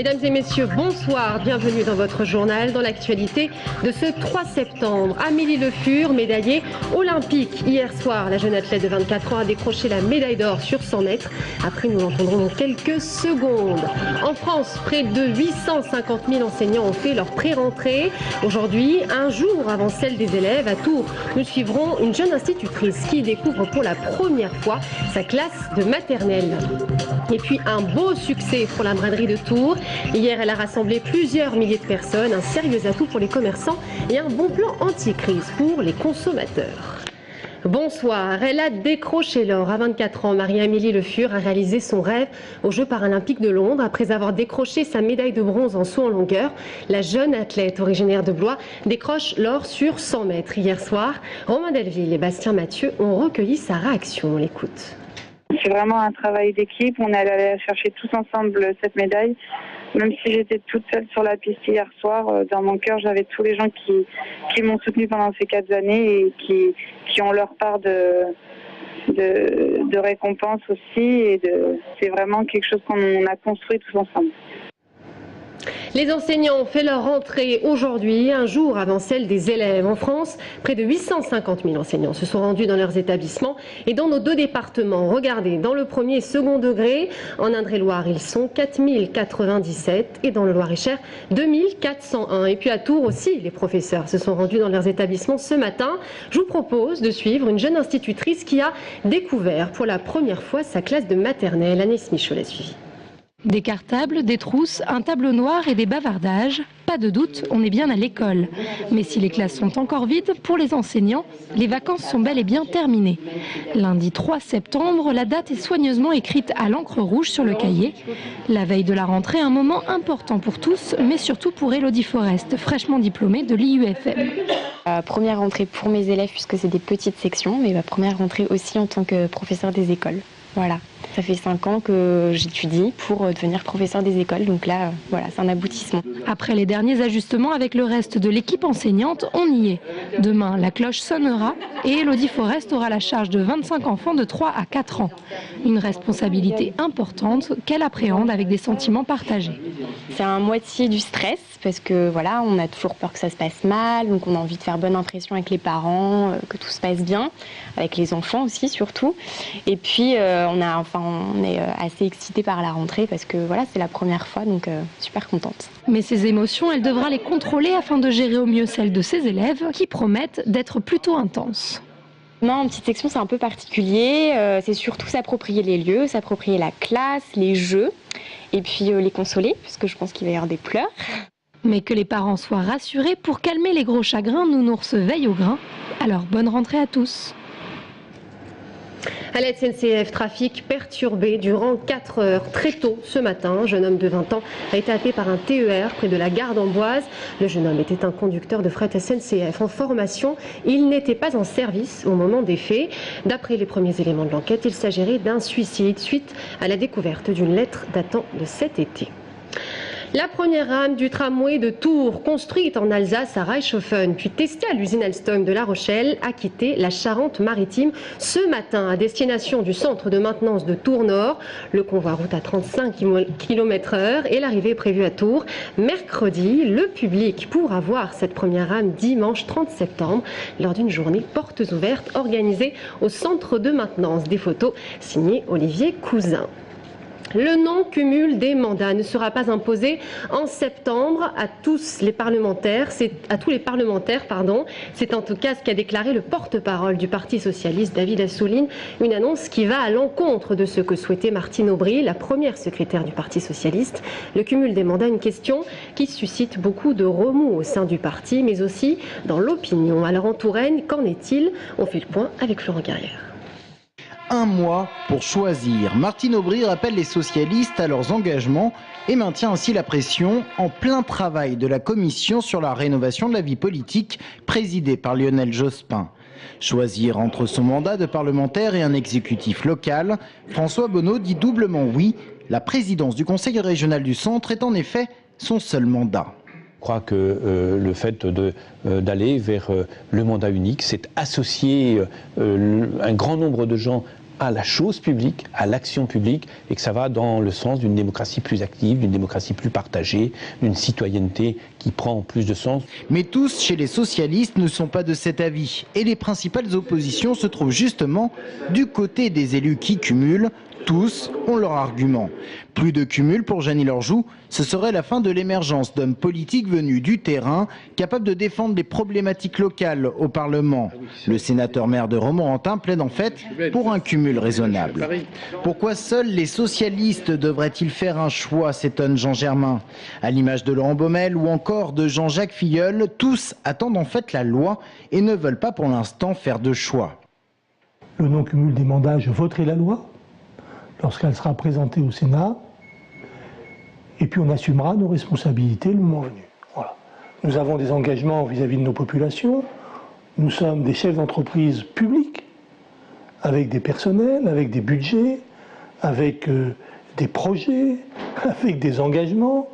Mesdames et messieurs, bonsoir, bienvenue dans votre journal, dans l'actualité de ce 3 septembre. Amélie Le Fur, médaillée olympique. Hier soir, la jeune athlète de 24 ans a décroché la médaille d'or sur 100 mètres. Après, nous l'entendrons dans quelques secondes. En France, près de 850 000 enseignants ont fait leur pré-rentrée. Aujourd'hui, un jour avant celle des élèves, à Tours, nous suivrons une jeune institutrice qui découvre pour la première fois sa classe de maternelle. Et puis, un beau succès pour la braderie de Tours. Hier, elle a rassemblé plusieurs milliers de personnes, un sérieux atout pour les commerçants et un bon plan anti-crise pour les consommateurs. Bonsoir, elle a décroché l'or à 24 ans. Marie-Amélie Le Fur a réalisé son rêve aux Jeux paralympiques de Londres. Après avoir décroché sa médaille de bronze en saut en longueur, la jeune athlète originaire de Blois décroche l'or sur 100 mètres. Hier soir, Romain Delville et Bastien Mathieu ont recueilli sa réaction. On l'écoute. C'est vraiment un travail d'équipe. On est allé chercher tous ensemble cette médaille. Même si j'étais toute seule sur la piste hier soir, dans mon cœur, j'avais tous les gens qui m'ont soutenue pendant ces 4 années et qui ont leur part de récompense aussi. C'est vraiment quelque chose qu'on a construit tous ensemble. Les enseignants ont fait leur rentrée aujourd'hui, un jour avant celle des élèves. En France, près de 850 000 enseignants se sont rendus dans leurs établissements et dans nos 2 départements. Regardez, dans le premier et second degré, en Indre-et-Loire, ils sont 4097 et dans le Loir-et-Cher, 2401. Et puis à Tours aussi, les professeurs se sont rendus dans leurs établissements ce matin. Je vous propose de suivre une jeune institutrice qui a découvert pour la première fois sa classe de maternelle. Agnès Michaud l'a suivie. Des cartables, des trousses, un tableau noir et des bavardages. Pas de doute, on est bien à l'école. Mais si les classes sont encore vides, pour les enseignants, les vacances sont bel et bien terminées. Lundi 3 septembre, la date est soigneusement écrite à l'encre rouge sur le cahier. La veille de la rentrée, un moment important pour tous, mais surtout pour Élodie Forest, fraîchement diplômée de l'IUFM. Première rentrée pour mes élèves puisque c'est des petites sections, mais ma première rentrée aussi en tant que professeur des écoles. Voilà, ça fait 5 ans que j'étudie pour devenir professeur des écoles, donc là, voilà, c'est un aboutissement. Après les derniers ajustements avec le reste de l'équipe enseignante, on y est. Demain, la cloche sonnera et Élodie Forest aura la charge de 25 enfants de 3 à 4 ans. Une responsabilité importante qu'elle appréhende avec des sentiments partagés. C'est à moitié du stress parce que voilà, on a toujours peur que ça se passe mal, donc on a envie de faire bonne impression avec les parents, que tout se passe bien, avec les enfants aussi surtout. Et puis on est assez excités par la rentrée parce que voilà, c'est la première fois, donc super contente. Mais ces émotions, elle devra les contrôler afin de gérer au mieux celles de ses élèves qui promettent d'être plutôt intenses. Non, en petite section, c'est un peu particulier. C'est surtout s'approprier les lieux, s'approprier la classe, les jeux, et puis les consoler, puisque je pense qu'il va y avoir des pleurs. Mais que les parents soient rassurés, pour calmer les gros chagrins, Nounours veille au grain. Alors bonne rentrée à tous. À la SNCF, trafic perturbé durant 4 heures. Très tôt ce matin, un jeune homme de 20 ans a été happé par un TER près de la gare d'Amboise. Le jeune homme était un conducteur de fret SNCF en formation. Il n'était pas en service au moment des faits. D'après les premiers éléments de l'enquête, il s'agirait d'un suicide suite à la découverte d'une lettre datant de cet été. La première rame du tramway de Tours, construite en Alsace à Reichshofen, puis testée à l'usine Alstom de La Rochelle, a quitté la Charente-Maritime ce matin à destination du centre de maintenance de Tours-Nord. Le convoi route à 35 km/h et l'arrivée est prévue à Tours mercredi. Le public pourra voir cette première rame dimanche 30 septembre lors d'une journée portes ouvertes organisée au centre de maintenance. Des photos signées Olivier Cousin. Le non-cumul des mandats ne sera pas imposé en septembre à tous les parlementaires. C'est en tout cas ce qu'a déclaré le porte-parole du Parti socialiste, David Assouline. Une annonce qui va à l'encontre de ce que souhaitait Martine Aubry, la première secrétaire du Parti socialiste. Le cumul des mandats, une question qui suscite beaucoup de remous au sein du parti, mais aussi dans l'opinion. Alors en Touraine, qu'en est-il? On fait le point avec Florent Carrière. Un mois pour choisir. Martine Aubry rappelle les socialistes à leurs engagements et maintient ainsi la pression en plein travail de la commission sur la rénovation de la vie politique présidée par Lionel Jospin. Choisir entre son mandat de parlementaire et un exécutif local, François Bonneau dit doublement oui. La présidence du Conseil régional du Centre est en effet son seul mandat. Je crois que le fait d'aller vers le mandat unique, c'est associer un grand nombre de gens à la chose publique, à l'action publique, et que ça va dans le sens d'une démocratie plus active, d'une démocratie plus partagée, d'une citoyenneté qui prend plus de sens. Mais tous, chez les socialistes, ne sont pas de cet avis. Et les principales oppositions se trouvent justement du côté des élus qui cumulent. Tous ont leur argument. Plus de cumul pour Jeannie Lorjou, ce serait la fin de l'émergence d'hommes politiques venus du terrain, capables de défendre les problématiques locales au Parlement. Le sénateur maire de Romorantin plaide en fait pour un cumul raisonnable. Pourquoi seuls les socialistes devraient-ils faire un choix, s'étonne Jean Germain. À l'image de Laurent Baumel ou encore de Jean-Jacques Filleul, tous attendent en fait la loi et ne veulent pas pour l'instant faire de choix. Le non-cumul des mandats, je voterai la loi lorsqu'elle sera présentée au Sénat, et puis on assumera nos responsabilités le moment venu. Voilà. Nous avons des engagements vis-à-vis de nos populations, nous sommes des chefs d'entreprise publics, avec des personnels, avec des budgets, avec des projets, avec des engagements.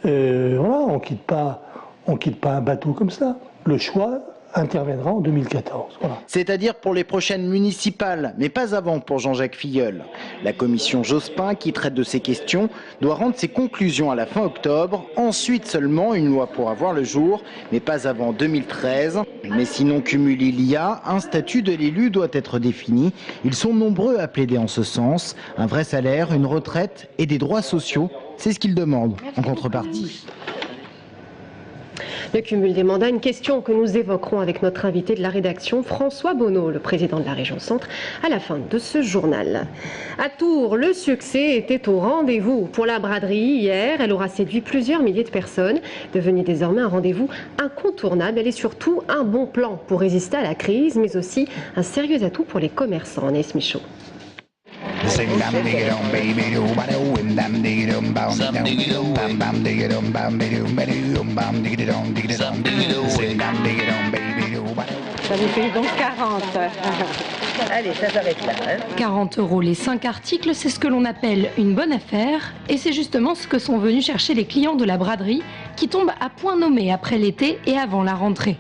Voilà, on quitte pas un bateau comme ça. Le choix interviendra en 2014. Voilà. C'est-à-dire pour les prochaines municipales, mais pas avant pour Jean-Jacques Filleul. La commission Jospin, qui traite de ces questions, doit rendre ses conclusions à la fin octobre. Ensuite seulement, une loi pourra voir le jour, mais pas avant 2013. Mais sinon cumul il y a, un statut de l'élu doit être défini. Ils sont nombreux à plaider en ce sens. Un vrai salaire, une retraite et des droits sociaux, c'est ce qu'ils demandent en contrepartie. Le cumul des mandats, une question que nous évoquerons avec notre invité de la rédaction, François Bonneau, le président de la région Centre, à la fin de ce journal. À Tours, le succès était au rendez-vous. Pour la braderie, hier, elle aura séduit plusieurs milliers de personnes, devenue désormais un rendez-vous incontournable. Elle est surtout un bon plan pour résister à la crise, mais aussi un sérieux atout pour les commerçants. Anaïs Michaud. Ça vous fait donc 40. Allez, ça s'arrête là. 40 € les 5 articles, c'est ce que l'on appelle une bonne affaire. Et c'est justement ce que sont venus chercher les clients de la braderie qui tombent à point nommé après l'été et avant la rentrée.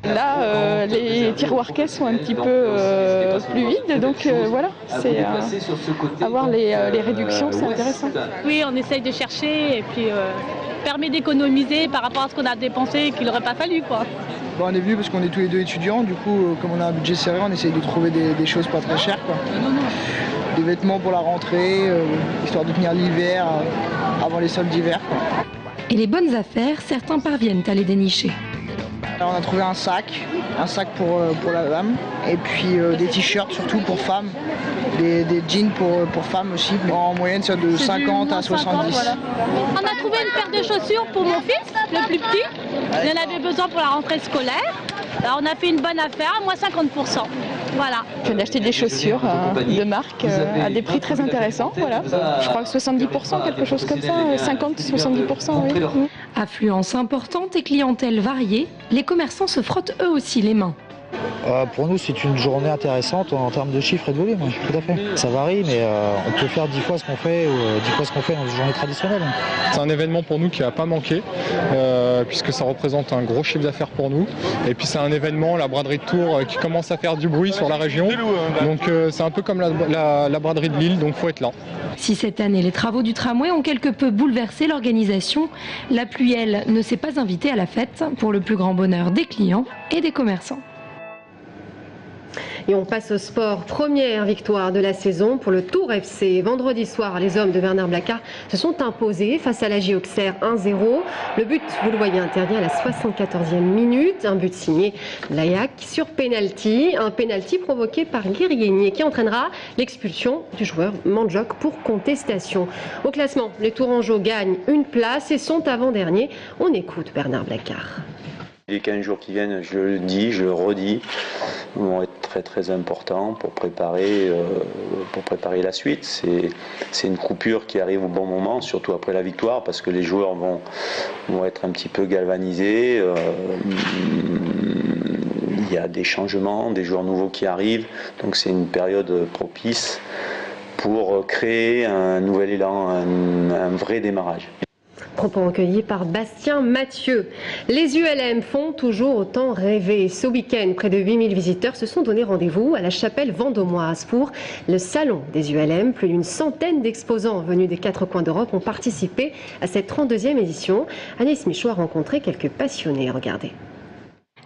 Là, les tiroirs caisses sont un petit peu plus vides, donc voilà, c'est avoir les réductions, c'est intéressant. Oui, on essaye de chercher et puis permet d'économiser par rapport à ce qu'on a dépensé et qu'il n'aurait pas fallu, quoi. Bon, on est venu parce qu'on est tous les deux étudiants, du coup, comme on a un budget serré, on essaye de trouver des choses pas très chères, quoi. Des vêtements pour la rentrée, histoire de tenir l'hiver avant les soldes d'hiver, quoi. Et les bonnes affaires, certains parviennent à les dénicher. Alors on a trouvé un sac pour la dame, et puis des t-shirts surtout pour femmes, des jeans pour femmes aussi, en moyenne c'est de 50 à 70. Voilà. On a trouvé une paire de chaussures pour mon fils, le plus petit, il en avait besoin pour la rentrée scolaire. Alors on a fait une bonne affaire, à moins 50%. Voilà. Je viens d'acheter des chaussures de marque à des prix très intéressants. Voilà. Je crois que 70%, quelque chose comme ça, 50-70%. Oui. Affluence importante et clientèle variée, les commerçants se frottent eux aussi les mains. Pour nous, c'est une journée intéressante en termes de chiffres et de volume, oui, tout à fait. Ça varie, mais on peut faire 10 fois ce qu'on fait ou 10 fois ce qu'on fait dans une journée traditionnelle. C'est un événement pour nous qui n'a pas manqué, puisque ça représente un gros chiffre d'affaires pour nous. Et puis c'est un événement, la braderie de Tours, qui commence à faire du bruit sur la région. Donc c'est un peu comme la braderie de Lille, donc il faut être là. Si cette année, les travaux du tramway ont quelque peu bouleversé l'organisation, la pluie, elle, ne s'est pas invitée à la fête, pour le plus grand bonheur des clients et des commerçants. Et on passe au sport. Première victoire de la saison pour le Tours FC. Vendredi soir, les hommes de Bernard Blacard se sont imposés face à la JO Auxerre 1-0. Le but, vous le voyez, intervient à la 74e minute. Un but signé Layak sur pénalty. Un pénalty provoqué par Guerrier qui entraînera l'expulsion du joueur Mandjok pour contestation. Au classement, les Tourangeaux gagnent une place et sont avant-derniers. On écoute Bernard Blacard. Les 15 jours qui viennent, je le dis, je le redis, vont être très très importants pour préparer la suite. C'est une coupure qui arrive au bon moment, surtout après la victoire, parce que les joueurs vont être un petit peu galvanisés. Il y a des changements, des joueurs nouveaux qui arrivent, donc c'est une période propice pour créer un nouvel élan, un vrai démarrage. Propos recueillis par Bastien Mathieu. Les ULM font toujours autant rêver. Ce week-end, près de 8000 visiteurs se sont donné rendez-vous à la chapelle vendômoise pour le salon des ULM. Plus d'une centaine d'exposants venus des 4 coins d'Europe ont participé à cette 32e édition. Agnès Michaud a rencontré quelques passionnés. Regardez.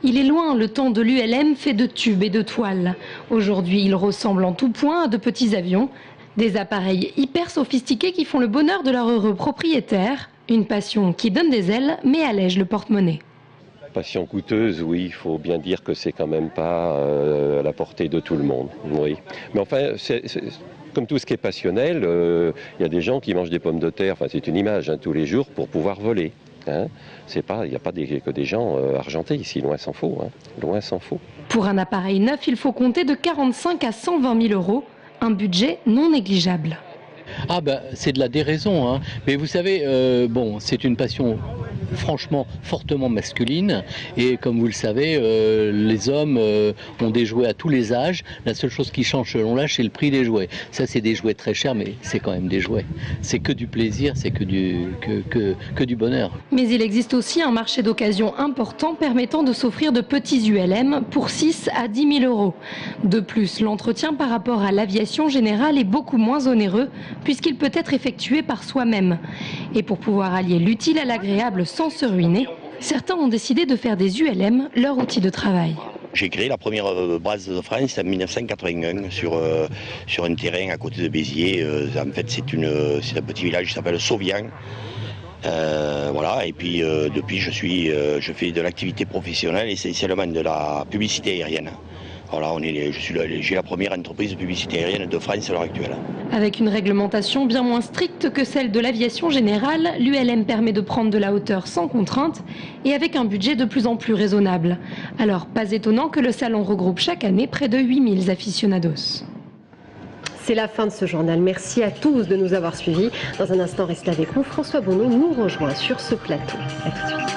Il est loin le temps de l'ULM fait de tubes et de toiles. Aujourd'hui, il ressemble en tout point à de petits avions. Des appareils hyper sophistiqués qui font le bonheur de leur heureux propriétaire. Une passion qui donne des ailes mais allège le porte-monnaie. Passion coûteuse, oui, il faut bien dire que c'est quand même pas à la portée de tout le monde. Oui. Mais enfin, comme tout ce qui est passionnel, il y a des gens qui mangent des pommes de terre, enfin c'est une image, tous les jours pour pouvoir voler. Hein. Il n'y a pas que des gens argentés ici, loin s'en faut. Loin s'en faut. Pour un appareil neuf, il faut compter de 45 à 120 000 euros. Un budget non négligeable. Ah ben, c'est de la déraison, hein. Mais vous savez, bon, c'est une passion franchement fortement masculine et comme vous le savez, les hommes ont des jouets à tous les âges. La seule chose qui change selon l'âge, c'est le prix des jouets. Ça, c'est des jouets très chers, mais c'est quand même des jouets. C'est que du plaisir, c'est que du bonheur. Mais il existe aussi un marché d'occasion important permettant de s'offrir de petits ULM pour 6 à 10 000 euros. De plus, l'entretien par rapport à l'aviation générale est beaucoup moins onéreux puisqu'il peut être effectué par soi-même. Et pour pouvoir allier l'utile à l'agréable sans se ruiner, certains ont décidé de faire des ULM leur outil de travail. J'ai créé la première base de France en 1981 sur un terrain à côté de Béziers. En fait, c'est un petit village qui s'appelle Sauvian. Voilà, et puis depuis je fais de l'activité professionnelle, essentiellement de la publicité aérienne. Voilà, j'ai la première entreprise de publicité aérienne de France à l'heure actuelle. Avec une réglementation bien moins stricte que celle de l'aviation générale, l'ULM permet de prendre de la hauteur sans contrainte et avec un budget de plus en plus raisonnable. Alors, pas étonnant que le salon regroupe chaque année près de 8000 aficionados. C'est la fin de ce journal. Merci à tous de nous avoir suivis. Dans un instant, restez avec nous. François Bonneau nous rejoint sur ce plateau. À tout de suite.